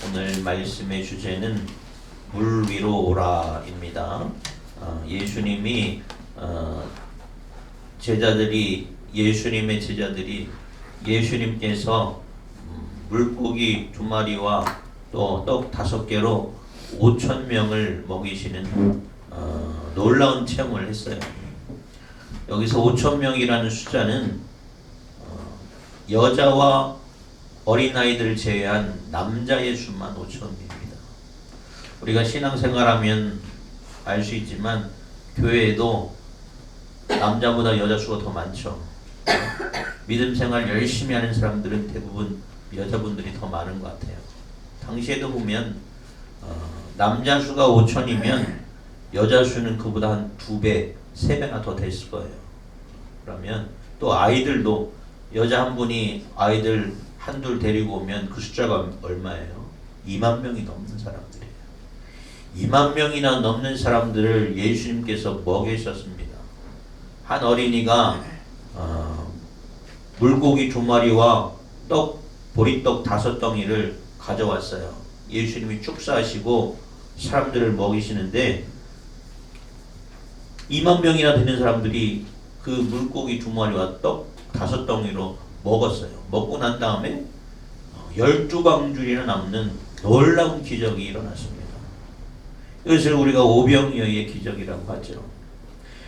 오늘 말씀의 주제는 물 위로 오라입니다. 예수님이 예수님의 제자들이 예수님께서 물고기 2마리와 또 떡 5개로 5,000명을 먹이시는 놀라운 체험을 했어요. 여기서 5,000명이라는 숫자는 여자와 어린아이들 제외한 남자의 수만 5,000명입니다. 우리가 신앙생활하면 알 수 있지만 교회에도 남자보다 여자 수가 더 많죠. 믿음 생활 열심히 하는 사람들은 대부분 여자분들이 더 많은 것 같아요. 당시에도 보면 남자 수가 5,000이면 여자 수는 그보다 한 2배, 3배나 더 됐을 거예요. 그러면 또 아이들도 여자 한 분이 아이들 한둘 데리고 오면 그 숫자가 얼마예요? 2만 명이 넘는 사람들이에요. 2만 명이나 넘는 사람들을 예수님께서 먹이셨습니다. 한 어린이가 물고기 2마리와 보리떡 5덩이를 가져왔어요. 예수님이 축사하시고 사람들을 먹이시는데 2만 명이나 되는 사람들이 그 물고기 2마리와 떡 5덩이로 먹었어요. 먹고 난 다음에 12광줄이나 남는 놀라운 기적이 일어났습니다. 이것을 우리가 오병이어의 기적이라고 하죠.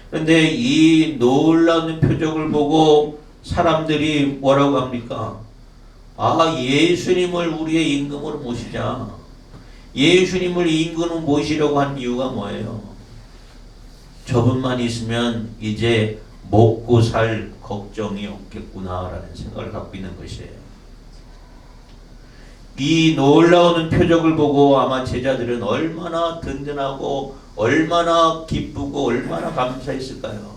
그런데 이 놀라운 표적을 보고 사람들이 뭐라고 합니까? 예수님을 우리의 임금으로 모시자. 예수님을 임금으로 모시려고 한 이유가 뭐예요? 저분만 있으면 이제 먹고 살 걱정이 없겠구나라는 생각을 갖고 있는 것이에요. 이 놀라운 표적을 보고 아마 제자들은 얼마나 든든하고 얼마나 기쁘고 얼마나 감사했을까요?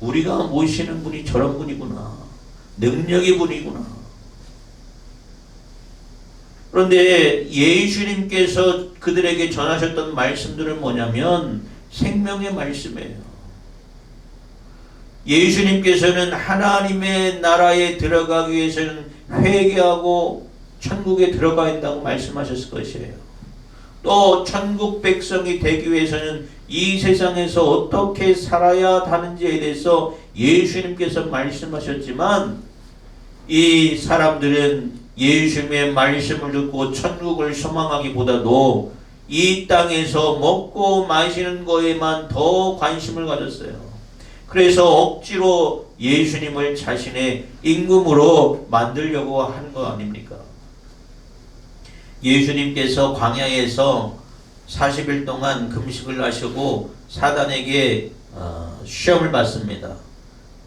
우리가 모시는 분이 저런 분이구나. 능력의 분이구나. 그런데 예수님께서 그들에게 전하셨던 말씀들은 뭐냐면 생명의 말씀이에요. 예수님께서는 하나님의 나라에 들어가기 위해서는 회개하고 천국에 들어가야 한다고 말씀하셨을 것이에요. 또 천국 백성이 되기 위해서는 이 세상에서 어떻게 살아야 하는지에 대해서 예수님께서 말씀하셨지만 이 사람들은 예수님의 말씀을 듣고 천국을 소망하기보다도 이 땅에서 먹고 마시는 거에만 더 관심을 가졌어요. 그래서 억지로 예수님을 자신의 임금으로 만들려고 한 거 아닙니까? 예수님께서 광야에서 40일 동안 금식을 하시고 사단에게 시험을 받습니다.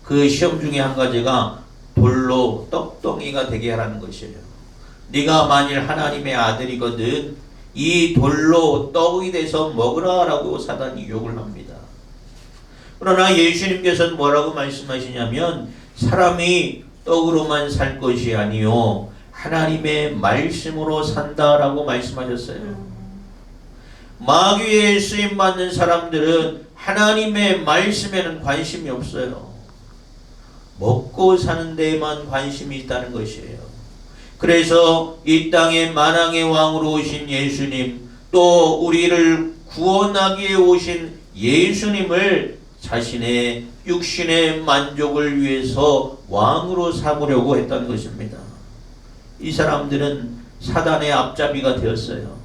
그 시험 중에 한 가지가 돌로 떡덩이가 되게 하라는 것이에요. 네가 만일 하나님의 아들이거든 이 돌로 떡이 돼서 먹으라라고 사단이 욕을 합니다. 그러나 예수님께서는 뭐라고 말씀하시냐면 사람이 떡으로만 살 것이 아니요 하나님의 말씀으로 산다라고 말씀하셨어요. 마귀에 쓰임받는 사람들은 하나님의 말씀에는 관심이 없어요. 먹고 사는 데에만 관심이 있다는 것이에요. 그래서 이 땅에 만왕의 왕으로 오신 예수님, 또 우리를 구원하기 위해 오신 예수님을 자신의 육신의 만족을 위해서 왕으로 삼으려고 했던 것입니다. 이 사람들은 사단의 앞잡이가 되었어요.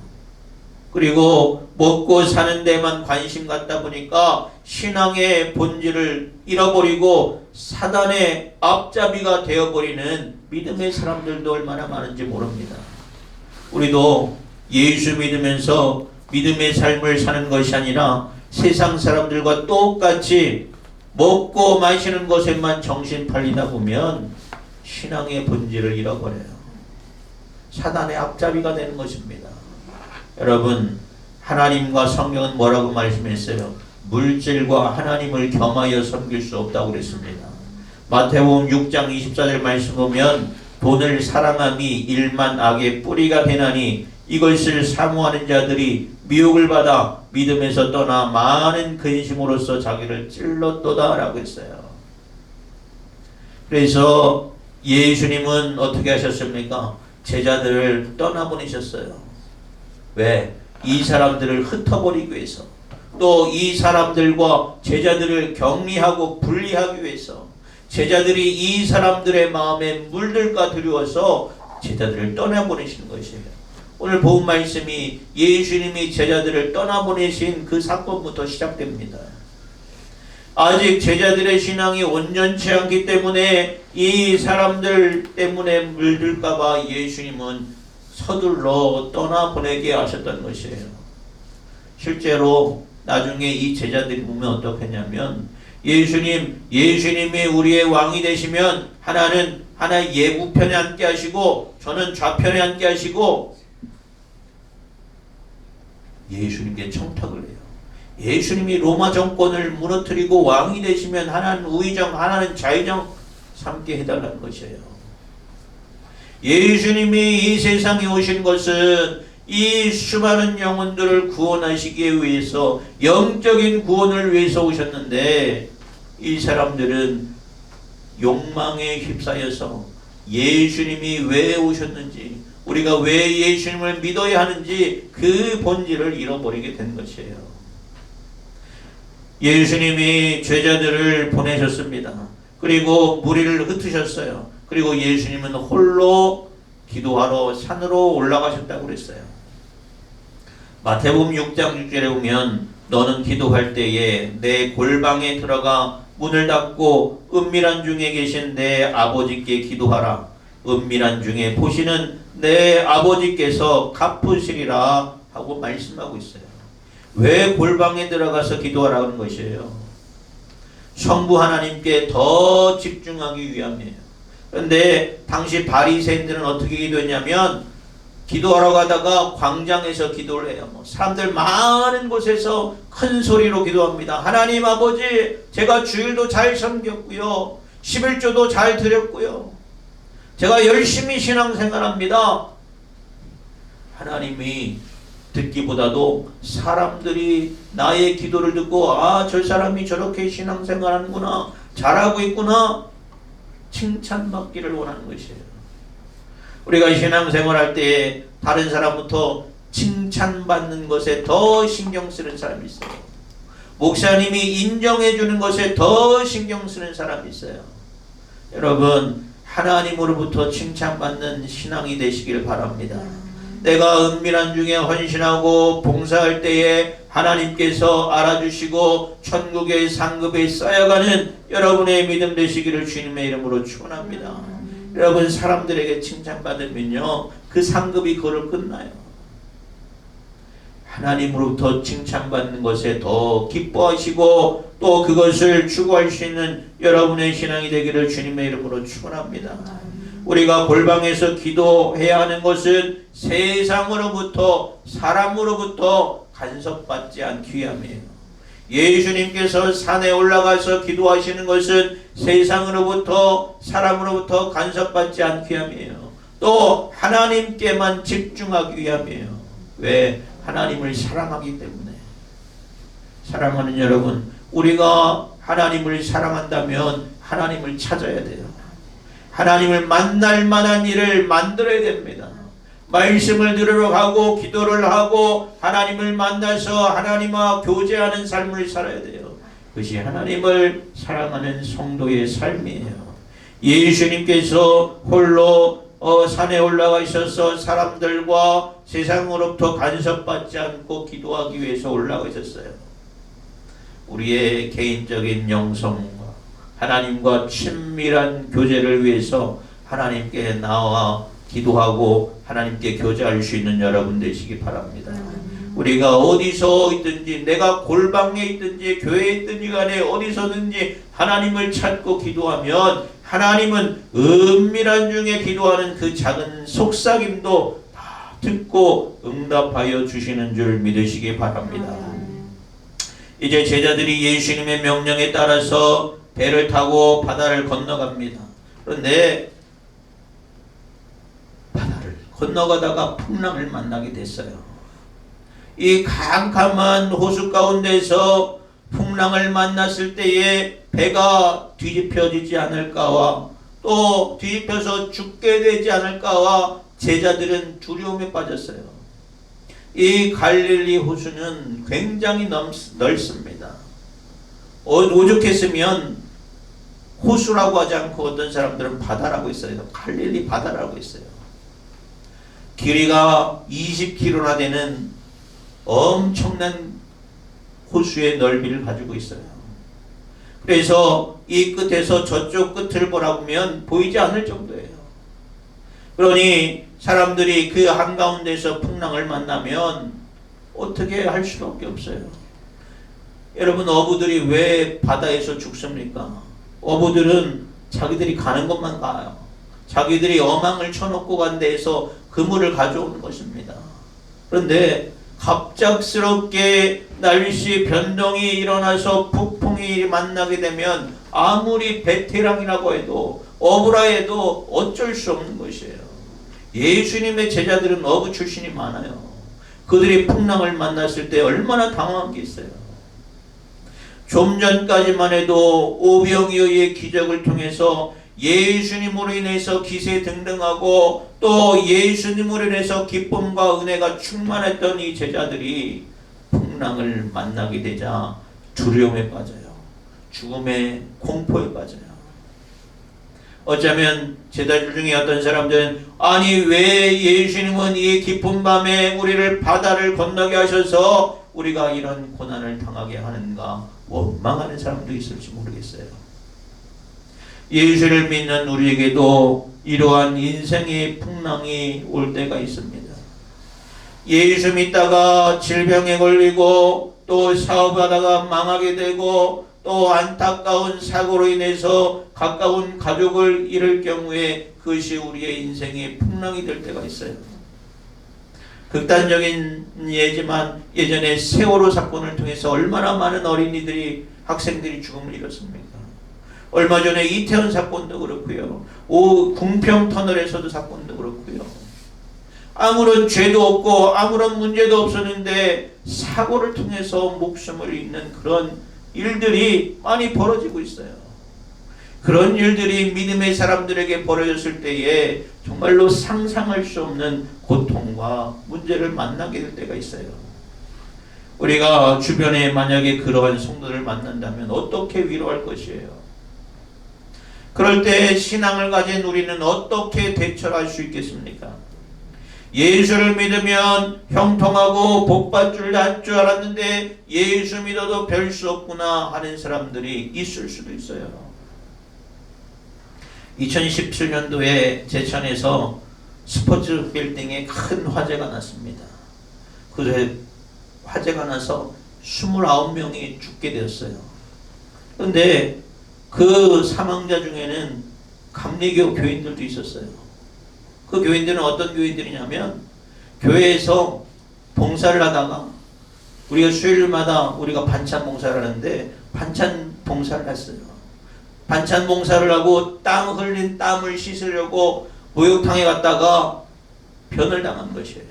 그리고 먹고 사는 데만 관심 갖다 보니까 신앙의 본질을 잃어버리고 사단의 앞잡이가 되어버리는 믿음의 사람들도 얼마나 많은지 모릅니다. 우리도 예수 믿으면서 믿음의 삶을 사는 것이 아니라 세상 사람들과 똑같이 먹고 마시는 것에만 정신 팔리다 보면 신앙의 본질을 잃어버려요. 사단의 앞잡이가 되는 것입니다. 여러분, 하나님과 성경은 뭐라고 말씀했어요? 물질과 하나님을 겸하여 섬길 수 없다고 그랬습니다. 마태복음 6장 24절 말씀 보면 돈을 사랑함이 일만 악의 뿌리가 되나니 이것을 사모하는 자들이 미혹을 받아 믿음에서 떠나 많은 근심으로써 자기를 찔렀도다 라고 했어요. 그래서 예수님은 어떻게 하셨습니까? 제자들을 떠나보내셨어요. 왜? 이 사람들을 흩어버리기 위해서, 또 이 사람들과 제자들을 격리하고 분리하기 위해서, 제자들이 이 사람들의 마음에 물들까 두려워서 제자들을 떠나보내시는 것이에요. 오늘 본 말씀이 예수님이 제자들을 떠나보내신 그 사건부터 시작됩니다. 아직 제자들의 신앙이 온전치 않기 때문에 이 사람들 때문에 물들까봐 예수님은 서둘러 떠나보내게 하셨던 것이에요. 실제로 나중에 이 제자들이 보면 어떻겠냐면, 예수님이 우리의 왕이 되시면 하나의 예부편에 앉게 하시고 저는 좌편에 앉게 하시고, 예수님께 청탁을 해요. 예수님이 로마 정권을 무너뜨리고 왕이 되시면 하나는 우의정, 하나는 좌의정 삼게 해달라는 것이에요. 예수님이 이 세상에 오신 것은 이 수많은 영혼들을 구원하시기 위해서, 영적인 구원을 위해서 오셨는데, 이 사람들은 욕망에 휩싸여서 예수님이 왜 오셨는지, 우리가 왜 예수님을 믿어야 하는지 그 본질을 잃어버리게 된 것이에요. 예수님이 제자들을 보내셨습니다. 그리고 무리를 흩으셨어요. 그리고 예수님은 홀로 기도하러 산으로 올라가셨다고 그랬어요. 마태복음 6장 6절에 보면, 너는 기도할 때에 내 골방에 들어가 문을 닫고 은밀한 중에 계신 내 아버지께 기도하라. 은밀한 중에 보시는 내 아버지께서 갚으시리라 하고 말씀하고 있어요. 왜 골방에 들어가서 기도하라는 것이에요? 성부 하나님께 더 집중하기 위함이에요. 그런데 당시 바리새인들은 어떻게 기도했냐면, 기도하러 가다가 광장에서 기도를 해요. 사람들 많은 곳에서 큰 소리로 기도합니다. 하나님 아버지, 제가 주일도 잘 섬겼고요, 11조도 잘 드렸고요, 제가 열심히 신앙생활합니다. 하나님이 듣기보다도 사람들이 나의 기도를 듣고, 저 사람이 저렇게 신앙생활하는구나, 잘하고 있구나, 칭찬받기를 원하는 것이에요. 우리가 신앙생활할 때 다른 사람부터 칭찬받는 것에 더 신경 쓰는 사람이 있어요. 목사님이 인정해 주는 것에 더 신경 쓰는 사람이 있어요. 여러분, 하나님으로부터 칭찬받는 신앙이 되시길 바랍니다. 내가 은밀한 중에 헌신하고 봉사할 때에 하나님께서 알아주시고 천국의 상급에 쌓여가는 여러분의 믿음 되시기를 주님의 이름으로 축원합니다. 여러분, 사람들에게 칭찬받으면요, 그 상급이 그걸 끝나요. 하나님으로부터 칭찬받는 것에 더 기뻐하시고 또 그것을 추구할 수 있는 여러분의 신앙이 되기를 주님의 이름으로 축원합니다. 우리가 골방에서 기도해야 하는 것은 세상으로부터, 사람으로부터 간섭받지 않기 위함이에요. 예수님께서 산에 올라가서 기도하시는 것은 세상으로부터, 사람으로부터 간섭받지 않기 위함이에요. 또 하나님께만 집중하기 위함이에요. 왜? 하나님을 사랑하기 때문에. 사랑하는 여러분, 우리가 하나님을 사랑한다면 하나님을 찾아야 돼요. 하나님을 만날 만한 일을 만들어야 됩니다. 말씀을 들으러 가고 기도를 하고 하나님을 만나서 하나님과 교제하는 삶을 살아야 돼요. 그것이 하나님을 사랑하는 성도의 삶이에요. 예수님께서 홀로 산에 올라가 있어서 사람들과 세상으로부터 간섭받지 않고 기도하기 위해서 올라가 있었어요. 우리의 개인적인 영성과 하나님과 친밀한 교제를 위해서 하나님께 나와 기도하고 하나님께 교제할 수 있는 여러분 되시기 바랍니다. 우리가 어디서 있든지, 내가 골방에 있든지 교회에 있든지 간에 어디서든지 하나님을 찾고 기도하면 하나님은 은밀한 중에 기도하는 그 작은 속삭임도 다 듣고 응답하여 주시는 줄 믿으시기 바랍니다. 이제 제자들이 예수님의 명령에 따라서 배를 타고 바다를 건너갑니다. 그런데 바다를 건너가다가 풍랑을 만나게 됐어요. 이 캄캄한 호수 가운데서 풍랑을 만났을 때에 배가 뒤집혀지지 않을까와 또 뒤집혀서 죽게 되지 않을까와 제자들은 두려움에 빠졌어요. 이 갈릴리 호수는 굉장히 넓습니다. 오죽했으면 호수라고 하지 않고 어떤 사람들은 바다라고 있어요. 갈릴리 바다라고 있어요. 길이가 20km나 되는 엄청난 호수의 넓이를 가지고 있어요. 그래서 이 끝에서 저쪽 끝을 보라보면 보이지 않을 정도예요. 그러니 사람들이 그 한가운데서 풍랑을 만나면 어떻게 할 수밖에 없어요. 여러분, 어부들이 왜 바다에서 죽습니까? 어부들은 자기들이 가는 곳만 가요. 자기들이 어망을 쳐놓고 간 데에서 그물을 가져오는 것입니다. 그런데 갑작스럽게 날씨 변동이 일어나서 북풍이 만나게 되면 아무리 베테랑이라고 해도 어부라 해도 어쩔 수 없는 것이에요. 예수님의 제자들은 어부 출신이 많아요. 그들이 풍랑을 만났을 때 얼마나 당황한 게 있어요. 좀 전까지만 해도 오병이어의 기적을 통해서 예수님으로 인해서 기세등등하고 또 예수님으로 인해서 기쁨과 은혜가 충만했던 이 제자들이 풍랑을 만나게 되자 두려움에 빠져요. 죽음의 공포에 빠져요. 어쩌면 제자들 중에 어떤 사람들은 아니 왜 예수님은 이 깊은 밤에 우리를 바다를 건너게 하셔서 우리가 이런 고난을 당하게 하는가 원망하는 사람도 있을지 모르겠어요. 예수를 믿는 우리에게도 이러한 인생의 풍랑이 올 때가 있습니다. 예수 믿다가 질병에 걸리고 또 사업하다가 망하게 되고 또 안타까운 사고로 인해서 가까운 가족을 잃을 경우에 그것이 우리의 인생의 풍랑이 될 때가 있어요. 극단적인 예지만 예전에 세월호 사건을 통해서 얼마나 많은 어린이들이 학생들이 죽음을 잃었습니까? 얼마 전에 이태원 사건도 그렇고요. 궁평 터널에서도 사건도 그렇고요. 아무런 죄도 없고 아무런 문제도 없었는데 사고를 통해서 목숨을 잃는 그런 일들이 많이 벌어지고 있어요. 그런 일들이 믿음의 사람들에게 벌어졌을 때에 정말로 상상할 수 없는 고통과 문제를 만나게 될 때가 있어요. 우리가 주변에 만약에 그러한 성도를 만난다면 어떻게 위로할 것이에요? 그럴 때 신앙을 가진 우리는 어떻게 대처할 수 있겠습니까? 예수를 믿으면 형통하고 복받을 줄 알았는데 예수 믿어도 별 수 없구나 하는 사람들이 있을 수도 있어요. 2017년도에 제천에서 스포츠 빌딩에 큰 화재가 났습니다. 그 화재가 나서 29명이 죽게 되었어요. 그런데 그 사망자 중에는 감리교 교인들도 있었어요. 그 교인들은 어떤 교인들이냐면 교회에서 봉사를 하다가 우리가 수요일마다 우리가 반찬 봉사를 하는데 반찬 봉사를 했어요. 반찬 봉사를 하고 땀 흘린 땀을 씻으려고 목욕탕에 갔다가 변을 당한 것이에요.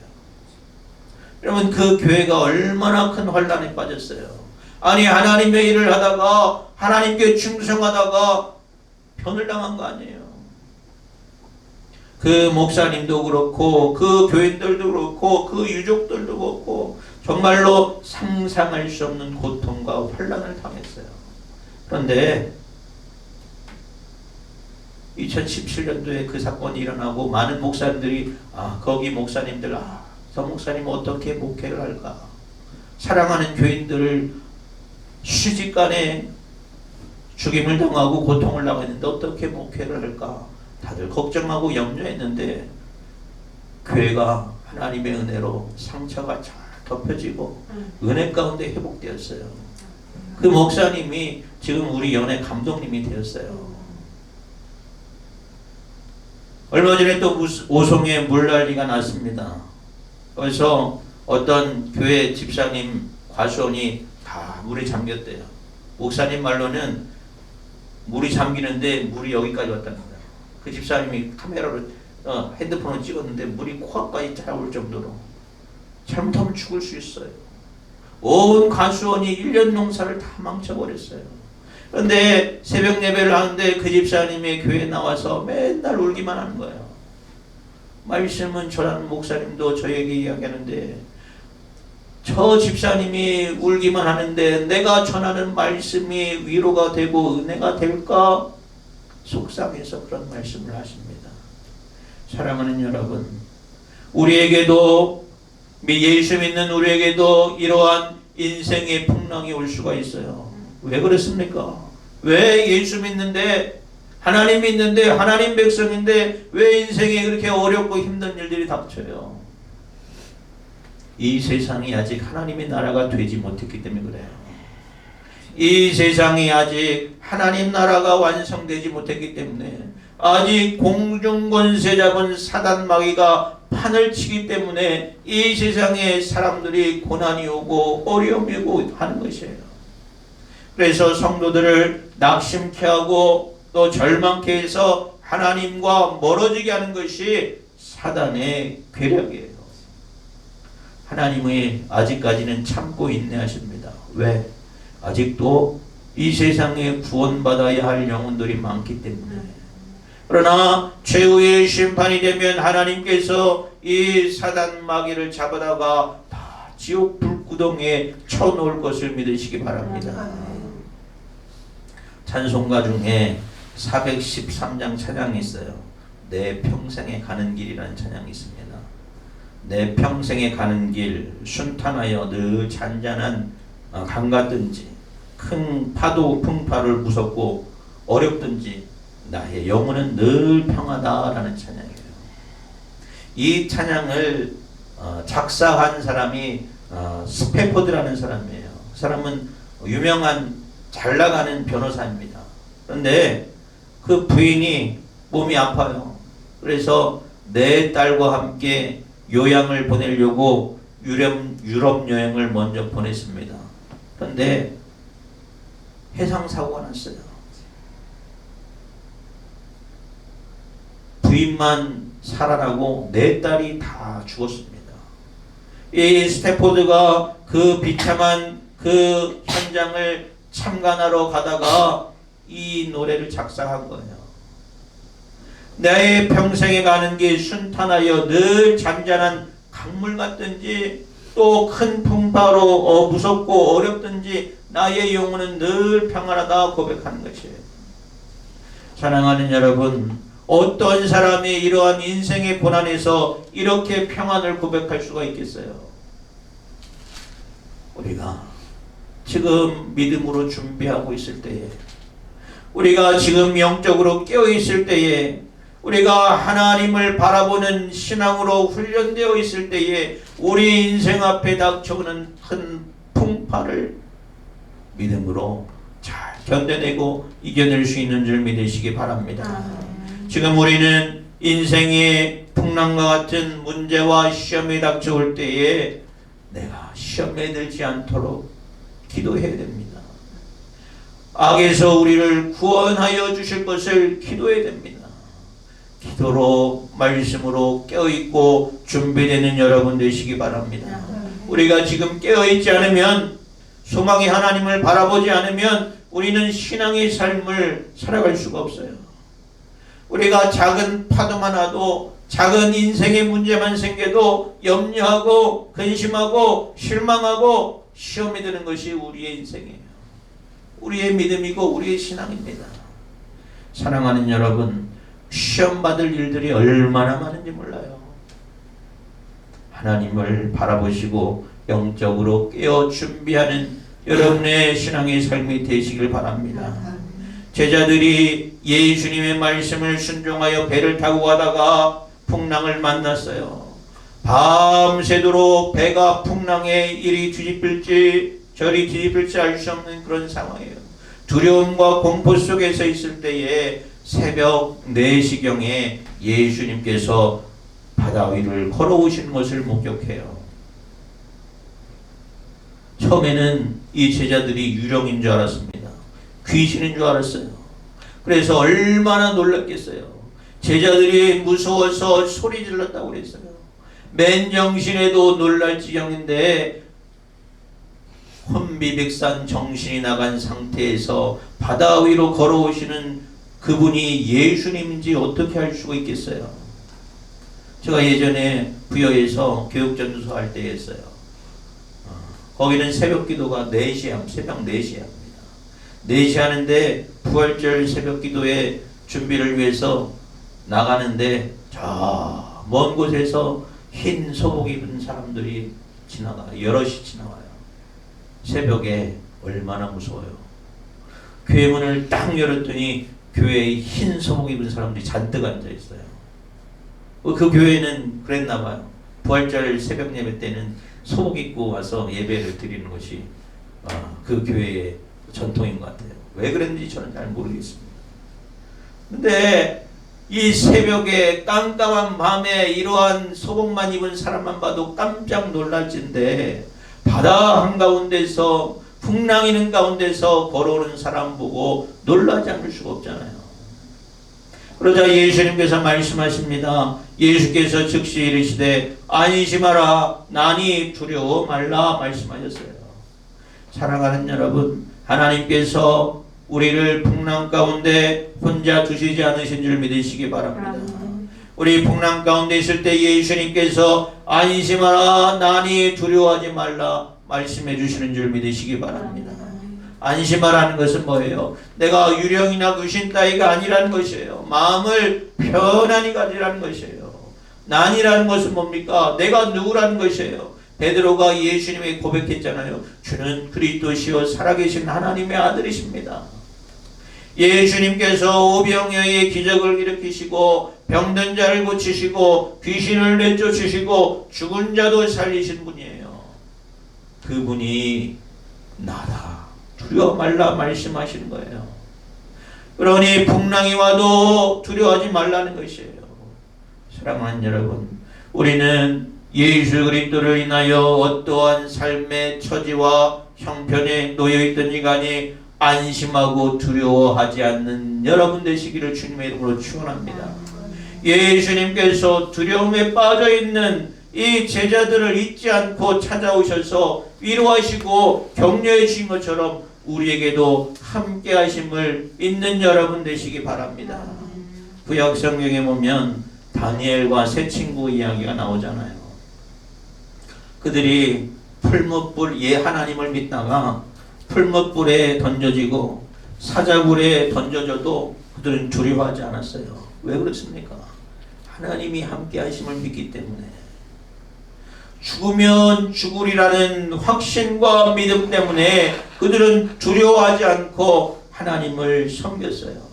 여러분 그 교회가 얼마나 큰 환란에 빠졌어요. 아니 하나님의 일을 하다가 하나님께 충성하다가 변을 당한 거 아니에요. 그 목사님도 그렇고 그 교인들도 그렇고 그 유족들도 그렇고 정말로 상상할 수 없는 고통과 환란을 당했어요. 그런데 2017년도에 그 사건이 일어나고 많은 목사님들이 거기 목사님들 저 목사님 어떻게 목회를 할까? 사랑하는 교인들을 순식간에 죽임을 당하고 고통을 당했는데 어떻게 목회를 할까? 다들 걱정하고 염려했는데 교회가 하나님의 은혜로 상처가 잘 덮여지고 은혜 가운데 회복되었어요. 그 목사님이 지금 우리 연회 감독님이 되었어요. 얼마 전에 또 오송에 물난리가 났습니다. 그래서 어떤 교회 집사님 과수원이 다 물에 잠겼대요. 목사님 말로는 물이 잠기는데 물이 여기까지 왔답니다. 그 집사님이 카메라로 핸드폰을 찍었는데 물이 코앞까지 차올 정도로 잘못하면 죽을 수 있어요. 온 과수원이 1년 농사를 다 망쳐버렸어요. 그런데 새벽 예배를 하는데 그 집사님이 교회에 나와서 맨날 울기만 하는 거예요. 말씀은 저라는 목사님도 저에게 이야기하는데 저 집사님이 울기만 하는데 내가 전하는 말씀이 위로가 되고 은혜가 될까? 속상해서 그런 말씀을 하십니다. 사랑하는 여러분, 우리에게도 예수 믿는 우리에게도 이러한 인생의 풍랑이 올 수가 있어요. 왜 그렇습니까? 왜 예수 믿는데 하나님 믿는데 하나님 백성인데 왜 인생에 그렇게 어렵고 힘든 일들이 닥쳐요? 이 세상이 아직 하나님의 나라가 되지 못했기 때문에 그래요. 이 세상이 아직 하나님 나라가 완성되지 못했기 때문에 아직 공중권세 잡은 사단 마귀가 판을 치기 때문에 이 세상에 사람들이 고난이 오고 어려움이 오고 하는 것이에요. 그래서 성도들을 낙심케 하고 또 절망케 해서 하나님과 멀어지게 하는 것이 사단의 괴력이에요. 하나님이 아직까지는 참고 인내하십니다. 왜? 아직도 이 세상에 구원받아야 할 영혼들이 많기 때문에. 그러나 최후의 심판이 되면 하나님께서 이 사단 마귀를 잡아다가 다 지옥 불구덩이에 쳐놓을 것을 믿으시기 바랍니다. 찬송가 중에 413장 찬양이 있어요. 내 평생에 가는 길이라는 찬양이 있습니다. 내 평생에 가는 길 순탄하여 늘 잔잔한 강 같든지 큰 파도 풍파를 무섭고 어렵든지 나의 영혼은 늘 평하다라는 찬양이에요. 이 찬양을 작사한 사람이 스페포드라는 사람이에요. 그 사람은 유명한 잘 나가는 변호사입니다. 그런데 그 부인이 몸이 아파요. 그래서 내 딸과 함께 요양을 보내려고 유럽 여행을 먼저 보냈습니다. 그런데 해상사고가 났어요. 부인만 살아나고 내 딸이 다 죽었습니다. 이 스태포드가 그 비참한 그 현장을 참관하러 가다가 이 노래를 작사한 거예요. 내 평생에 가는 길 순탄하여 늘 잔잔한 강물 같든지 또 큰 풍파로 무섭고 어렵든지 나의 영혼은 늘 평안하다 고백하는 것이에요. 사랑하는 여러분, 어떤 사람이 이러한 인생의 고난에서 이렇게 평안을 고백할 수가 있겠어요? 우리가 지금 믿음으로 준비하고 있을 때에, 우리가 지금 영적으로 깨어 있을 때에, 우리가 하나님을 바라보는 신앙으로 훈련되어 있을 때에 우리 인생 앞에 닥쳐오는 큰 풍파를 믿음으로 잘 견뎌내고 이겨낼 수 있는 줄 믿으시기 바랍니다. 지금 우리는 인생의 풍랑과 같은 문제와 시험이 닥쳐올 때에 내가 시험에 들지 않도록 기도해야 됩니다. 악에서 우리를 구원하여 주실 것을 기도해야 됩니다. 기도로 말씀으로 깨어있고 준비되는 여러분 되시기 바랍니다. 우리가 지금 깨어있지 않으면, 소망의 하나님을 바라보지 않으면 우리는 신앙의 삶을 살아갈 수가 없어요. 우리가 작은 파도만 와도, 작은 인생의 문제만 생겨도 염려하고 근심하고 실망하고 시험이 드는 것이 우리의 인생이에요. 우리의 믿음이고 우리의 신앙입니다. 사랑하는 여러분, 시험 받을 일들이 얼마나 많은지 몰라요. 하나님을 바라보시고 영적으로 깨어 준비하는 여러분의 신앙의 삶이 되시길 바랍니다. 제자들이 예수님의 말씀을 순종하여 배를 타고 가다가 풍랑을 만났어요. 밤새도록 배가 풍랑에 이리 뒤집힐지 저리 뒤집힐지 알 수 없는 그런 상황이에요. 두려움과 공포 속에서 있을 때에 새벽 4시경에 예수님께서 바다 위를 걸어오시는 것을 목격해요. 처음에는 이 제자들이 유령인 줄 알았습니다. 귀신인 줄 알았어요. 그래서 얼마나 놀랐겠어요. 제자들이 무서워서 소리 질렀다고 그랬어요. 맨정신에도 놀랄 지경인데 혼비백산 정신이 나간 상태에서 바다 위로 걸어오시는 그분이 예수님인지 어떻게 알 수가 있겠어요? 제가 예전에 부여에서 교육전도서 할 때 했어요. 거기는 새벽 기도가 4시에 새벽 4시에 합니다. 4시 하는데 부활절 새벽 기도의 준비를 위해서 나가는데 저 먼 곳에서 흰 소복 입은 사람들이 지나가요. 여럿이 지나와요. 새벽에 얼마나 무서워요. 교회 문을 딱 열었더니 교회에 흰 소복 입은 사람들이 잔뜩 앉아 있어요. 그 교회는 그랬나 봐요. 부활절 새벽 예배 때는 소복 입고 와서 예배를 드리는 것이 그 교회의 전통인 것 같아요. 왜 그랬는지 저는 잘 모르겠습니다. 근데 이 새벽에 깜깜한 밤에 이러한 소복만 입은 사람만 봐도 깜짝 놀랄진데 바다 한가운데서 풍랑이는 가운데서 걸어오는 사람 보고 놀라지 않을 수가 없잖아요. 그러자 예수님께서 말씀하십니다. 예수께서 즉시 이르시되 안심하라 나니 두려워 말라 말씀하셨어요. 사랑하는 여러분, 하나님께서 우리를 풍랑 가운데 혼자 두시지 않으신 줄 믿으시기 바랍니다. 우리 풍랑 가운데 있을 때 예수님께서 안심하라 나니 두려워하지 말라 말씀해 주시는 줄 믿으시기 바랍니다. 안심하라는 것은 뭐예요? 내가 유령이나 귀신 따위가 아니라는 것이에요. 마음을 편안히 가지라는 것이에요. 난이라는 것은 뭡니까? 내가 누구라는 것이에요. 베드로가 예수님에게 고백했잖아요. 주는 그리스도시요 살아계신 하나님의 아들이십니다. 예수님께서 오병이어의 기적을 일으키시고 병든 자를 고치시고 귀신을 내쫓으시고 죽은 자도 살리신 분이에요. 그분이 나다. 두려워 말라 말씀하시는 거예요. 그러니 풍랑이 와도 두려워하지 말라는 것이에요. 사랑하는 여러분, 우리는 예수 그리스도를 인하여 어떠한 삶의 처지와 형편에 놓여있던 이간이 안심하고 두려워하지 않는 여러분 되시기를 주님의 이름으로 축원합니다. 예수님께서 두려움에 빠져있는 이 제자들을 잊지 않고 찾아오셔서 위로하시고 격려해 주신 것처럼 우리에게도 함께 하심을 믿는 여러분 되시기 바랍니다. 구약 성경에 보면 다니엘과 세 친구 이야기가 나오잖아요. 그들이 풀무불 하나님을 믿다가 풀무불에 던져지고 사자굴에 던져져도 그들은 두려워하지 않았어요. 왜 그렇습니까? 하나님이 함께 하심을 믿기 때문에. 죽으면 죽으리라는 확신과 믿음 때문에 그들은 두려워하지 않고 하나님을 섬겼어요.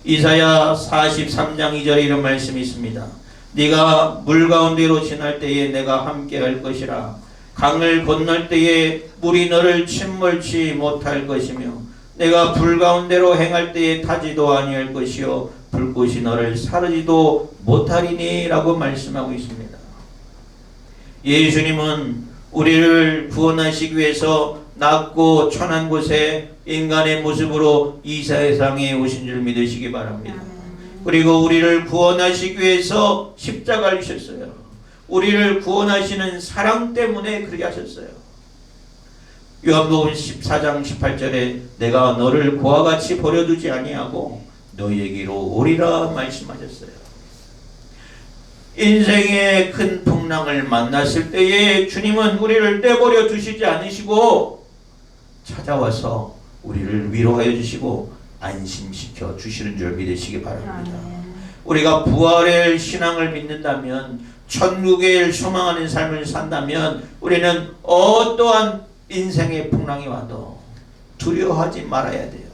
이사야 43장 2절에 이런 말씀이 있습니다. 네가 물 가운데로 지날 때에 내가 함께 할 것이라. 강을 건널 때에 물이 너를 침몰치 못할 것이며 내가 불 가운데로 행할 때에 타지도 아니할 것이요 불꽃이 너를 사르지도 못하리니 라고 말씀하고 있습니다. 예수님은 우리를 구원하시기 위해서 낮고 천한 곳에 인간의 모습으로 이 세상에 오신 줄 믿으시기 바랍니다. 그리고 우리를 구원하시기 위해서 십자가를 지셨어요. 우리를 구원하시는 사랑 때문에 그렇게 하셨어요. 요한복음 14장 18절에 내가 너를 고와 같이 버려두지 아니하고 너희에게로 오리라 말씀하셨어요. 인생의 큰 풍랑을 만났을 때에 주님은 우리를 떼버려 두시지 않으시고 찾아와서 우리를 위로하여 주시고 안심시켜 주시는 줄 믿으시기 바랍니다. 우리가 부활의 신앙을 믿는다면, 천국을 소망하는 삶을 산다면 우리는 어떠한 인생의 풍랑이 와도 두려워하지 말아야 돼요.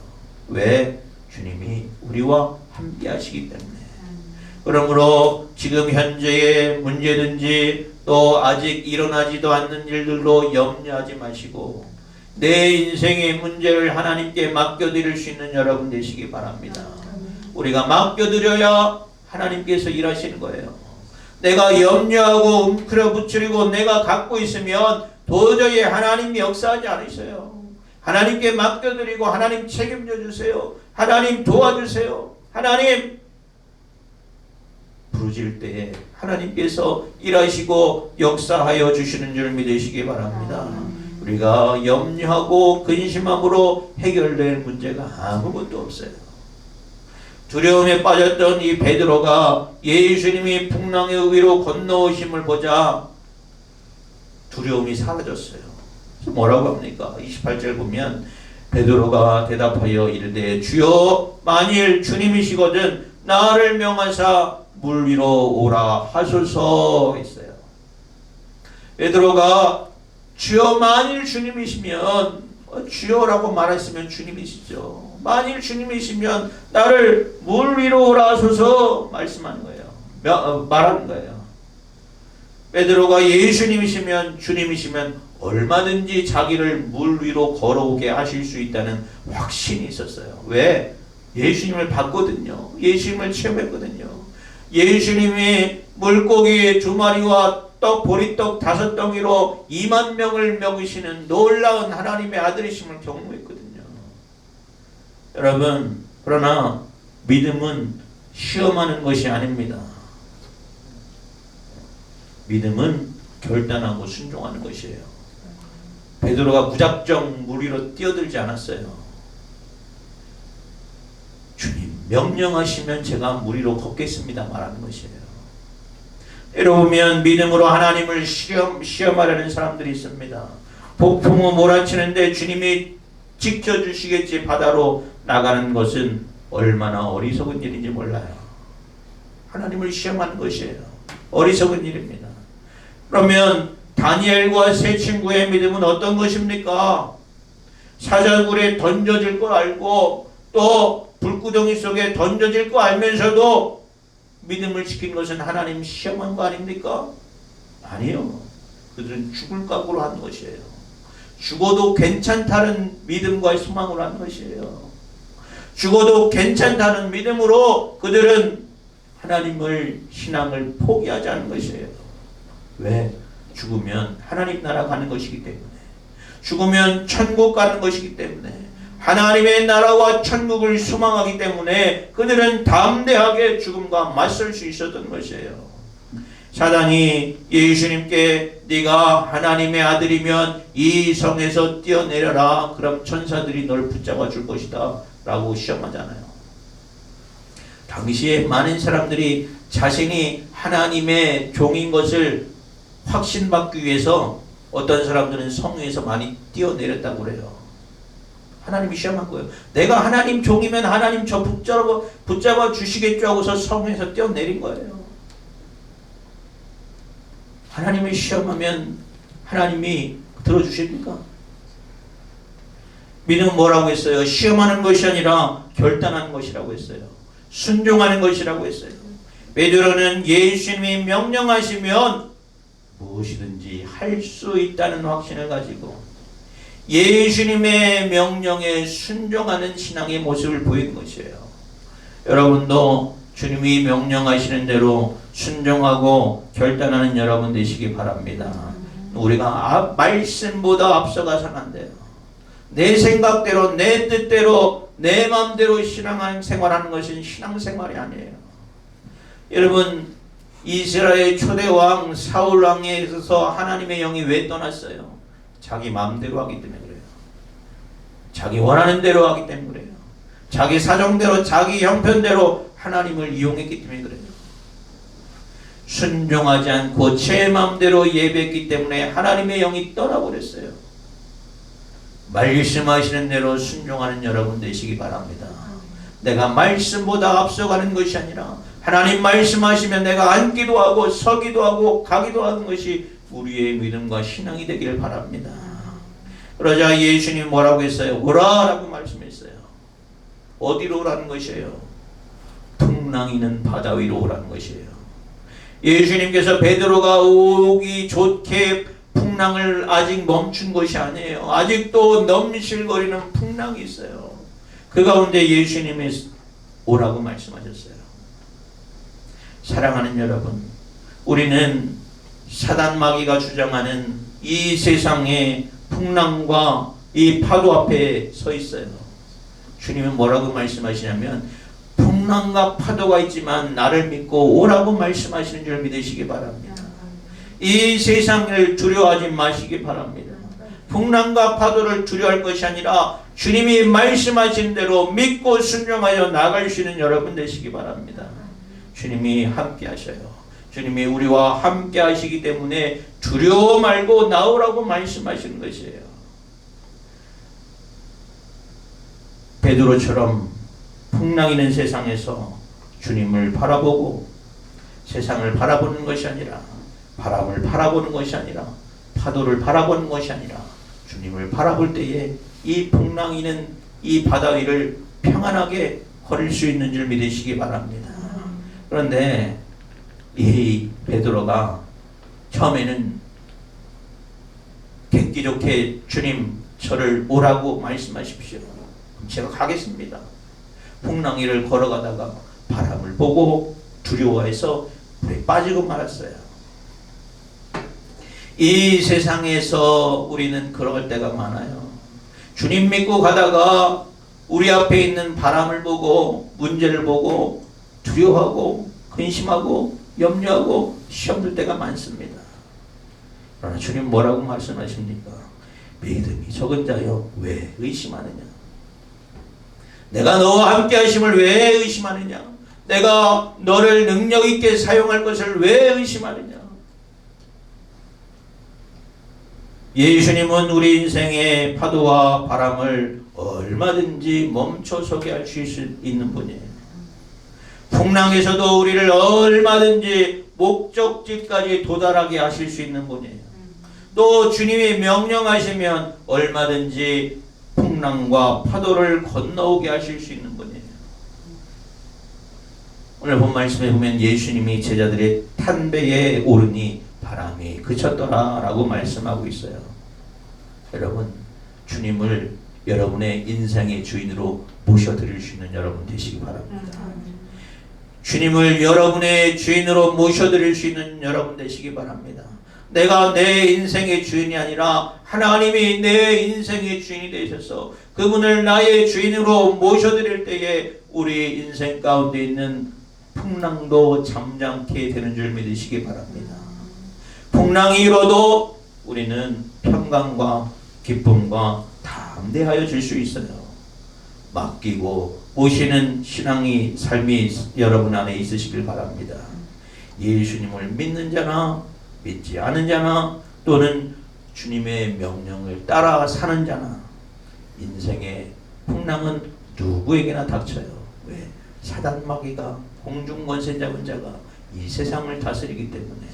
왜? 주님이 우리와 함께 하시기 때문에. 그러므로 지금 현재의 문제든지 또 아직 일어나지도 않는 일들로 염려하지 마시고 내 인생의 문제를 하나님께 맡겨드릴 수 있는 여러분 되시기 바랍니다. 우리가 맡겨드려야 하나님께서 일하시는 거예요. 내가 염려하고 웅크려 붙이고 내가 갖고 있으면 도저히 하나님이 역사하지 않으셔요. 하나님께 맡겨드리고 하나님 책임져 주세요. 하나님 도와주세요. 하나님 부르질 때에 하나님께서 일하시고 역사하여 주시는 줄 믿으시기 바랍니다. 우리가 염려하고 근심함으로 해결될 문제가 아무것도 없어요. 두려움에 빠졌던 이 베드로가 예수님이 풍랑의 위로 건너오심을 보자 두려움이 사라졌어요. 그래서 뭐라고 합니까? 28절 보면 베드로가 대답하여 이르되 주여 만일 주님이시거든 나를 명하사 물 위로 오라 하소서 했어요. 베드로가 주여 만일 주님이시면 주여라고 말했으면 주님이시죠. 만일 주님이시면 나를 물 위로 오라 하소서 말씀하는 거예요. 말하는 거예요. 베드로가 예수님이시면 주님이시면 얼마든지 자기를 물 위로 걸어오게 하실 수 있다는 확신이 있었어요. 왜? 예수님을 봤거든요. 예수님을 체험했거든요. 예수님이 물고기 2마리와 떡 보리떡 5덩이로 2만 명을 먹이시는 놀라운 하나님의 아들이심을 경험했거든요. 여러분, 그러나 믿음은 시험하는 것이 아닙니다. 믿음은 결단하고 순종하는 것이에요. 베드로가 무작정 물 위로 뛰어들지 않았어요. 주님 명령하시면 제가 물 위로 걷겠습니다 말하는 것이에요. 여러분 믿음으로 하나님을 시험하려는 사람들이 있습니다. 폭풍우 몰아치는데 주님이 지켜주시겠지 바다로 나가는 것은 얼마나 어리석은 일인지 몰라요. 하나님을 시험하는 것이에요. 어리석은 일입니다. 그러면 다니엘과 세 친구의 믿음은 어떤 것입니까? 사자굴에 던져질 걸 알고 또 불구덩이 속에 던져질 거 알면서도 믿음을 지킨 것은 하나님 시험한 거 아닙니까? 아니요. 그들은 죽을 각오로 한 것이에요. 죽어도 괜찮다는 믿음과 소망으로 한 것이에요. 죽어도 괜찮다는 믿음으로 그들은 하나님을 신앙을 포기하지 않은 것이에요. 왜? 죽으면 하나님 나라 가는 것이기 때문에, 죽으면 천국 가는 것이기 때문에, 하나님의 나라와 천국을 소망하기 때문에 그들은 담대하게 죽음과 맞설 수 있었던 것이에요. 사단이 예수님께 네가 하나님의 아들이면 이 성에서 뛰어내려라. 그럼 천사들이 널 붙잡아 줄 것이다 라고 시험하잖아요. 당시에 많은 사람들이 자신이 하나님의 종인 것을 확신받기 위해서 어떤 사람들은 성 위에서 많이 뛰어내렸다고 그래요. 하나님이 시험한 거예요. 내가 하나님 종이면 하나님 저 붙잡아 주시겠죠 하고서 성에서 뛰어내린 거예요. 하나님을 시험하면 하나님이 들어주십니까? 믿음은 뭐라고 했어요? 시험하는 것이 아니라 결단하는 것이라고 했어요. 순종하는 것이라고 했어요. 베드로는 예수님이 명령하시면 무엇이든지 할 수 있다는 확신을 가지고 예수님의 명령에 순종하는 신앙의 모습을 보이는 것이에요. 여러분도 주님이 명령하시는 대로 순종하고 결단하는 여러분 되시기 바랍니다. 우리가 말씀보다 앞서가서는 안 돼요. 내 생각대로 내 뜻대로 내 마음대로 신앙생활하는 것은 신앙생활이 아니에요. 여러분 이스라엘 초대왕 사울왕에 있어서 하나님의 영이 왜 떠났어요? 자기 마음대로 하기 때문에 그래요. 자기 원하는 대로 하기 때문에 그래요. 자기 사정대로 자기 형편대로 하나님을 이용했기 때문에 그래요. 순종하지 않고 제 마음대로 예배했기 때문에 하나님의 영이 떠나버렸어요. 말씀하시는 대로 순종하는 여러분 되시기 바랍니다. 내가 말씀보다 앞서가는 것이 아니라 하나님 말씀하시면 내가 앉기도 하고 서기도 하고 가기도 하는 것이 우리의 믿음과 신앙이 되기를 바랍니다. 그러자 예수님이 뭐라고 했어요? 오라라고 말씀했어요. 어디로 오라는 것이에요? 풍랑이는 바다 위로 오라는 것이에요. 예수님께서 베드로가 오기 좋게 풍랑을 아직 멈춘 것이 아니에요. 아직도 넘실거리는 풍랑이 있어요. 그 가운데 예수님이 오라고 말씀하셨어요. 사랑하는 여러분, 우리는 사단 마귀가 주장하는 이 세상의 풍랑과 이 파도 앞에 서 있어요. 주님은 뭐라고 말씀하시냐면 풍랑과 파도가 있지만 나를 믿고 오라고 말씀하시는 줄 믿으시기 바랍니다. 이 세상을 두려워하지 마시기 바랍니다. 풍랑과 파도를 두려워할 것이 아니라 주님이 말씀하신 대로 믿고 순종하여 나갈 수 있는 여러분 되시기 바랍니다. 주님이 함께 하셔요. 주님이 우리와 함께 하시기 때문에 두려워 말고 나오라고 말씀하시는 것이에요. 베드로처럼 풍랑이는 세상에서 주님을 바라보고 세상을 바라보는 것이 아니라 바람을 바라보는 것이 아니라 파도를 바라보는 것이 아니라 주님을 바라볼 때에 이 풍랑이는 이 바다 위를 평안하게 걸을 수 있는 줄 믿으시기 바랍니다. 그런데 이 베드로가 처음에는 객기 좋게 주님 저를 오라고 말씀하십시오. 제가 가겠습니다. 풍랑이를 걸어가다가 바람을 보고 두려워해서 물에 빠지고 말았어요. 이 세상에서 우리는 그럴 때가 많아요. 주님 믿고 가다가 우리 앞에 있는 바람을 보고 문제를 보고 두려워하고 근심하고 염려하고 시험 들 때가 많습니다. 그러나 주님 뭐라고 말씀하십니까? 믿음이 적은 자여 왜 의심하느냐? 내가 너와 함께 하심을 왜 의심하느냐? 내가 너를 능력 있게 사용할 것을 왜 의심하느냐? 예수님은 우리 인생의 파도와 바람을 얼마든지 멈춰서게 할 수 있는 분이에요. 풍랑에서도 우리를 얼마든지 목적지까지 도달하게 하실 수 있는 분이에요. 또 주님이 명령하시면 얼마든지 풍랑과 파도를 건너오게 하실 수 있는 분이에요. 오늘 본 말씀에 보면 예수님이 제자들의 탄배에 오르니 바람이 그쳤더라 라고 말씀하고 있어요. 여러분, 주님을 여러분의 인생의 주인으로 모셔드릴 수 있는 여러분 되시기 바랍니다. 주님을 여러분의 주인으로 모셔드릴 수 있는 여러분 되시기 바랍니다. 내가 내 인생의 주인이 아니라 하나님이 내 인생의 주인이 되셔서 그분을 나의 주인으로 모셔드릴 때에 우리 인생 가운데 있는 풍랑도 잠잠케 되는 줄 믿으시기 바랍니다. 풍랑이 일어도 우리는 평강과 기쁨과 담대하여 줄 수 있어요. 맡기고 모시는 신앙이 삶이 여러분 안에 있으시길 바랍니다. 예수님을 믿는 자나 믿지 않은 자나 또는 주님의 명령을 따라 사는 자나 인생의 풍랑은 누구에게나 닥쳐요. 왜? 사단 마귀가 공중 권세 잡은 자가 이 세상을 다스리기 때문에.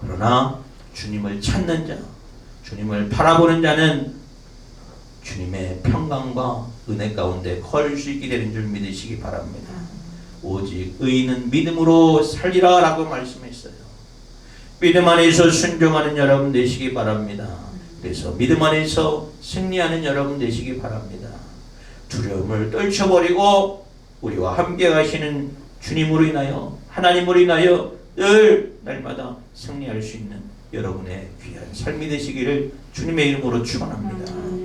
그러나 주님을 찾는 자, 주님을 바라보는 자는 주님의 평강과 은혜 가운데 걸 수 있게 되는 줄 믿으시기 바랍니다. 오직 의인은 믿음으로 살리라 라고 말씀했어요. 믿음 안에서 순종하는 여러분 되시기 바랍니다. 그래서 믿음 안에서 승리하는 여러분 되시기 바랍니다. 두려움을 떨쳐버리고 우리와 함께 가시는 주님으로 인하여 하나님으로 인하여 늘 날마다 승리할 수 있는 여러분의 귀한 삶이 되시기를 주님의 이름으로 축원합니다.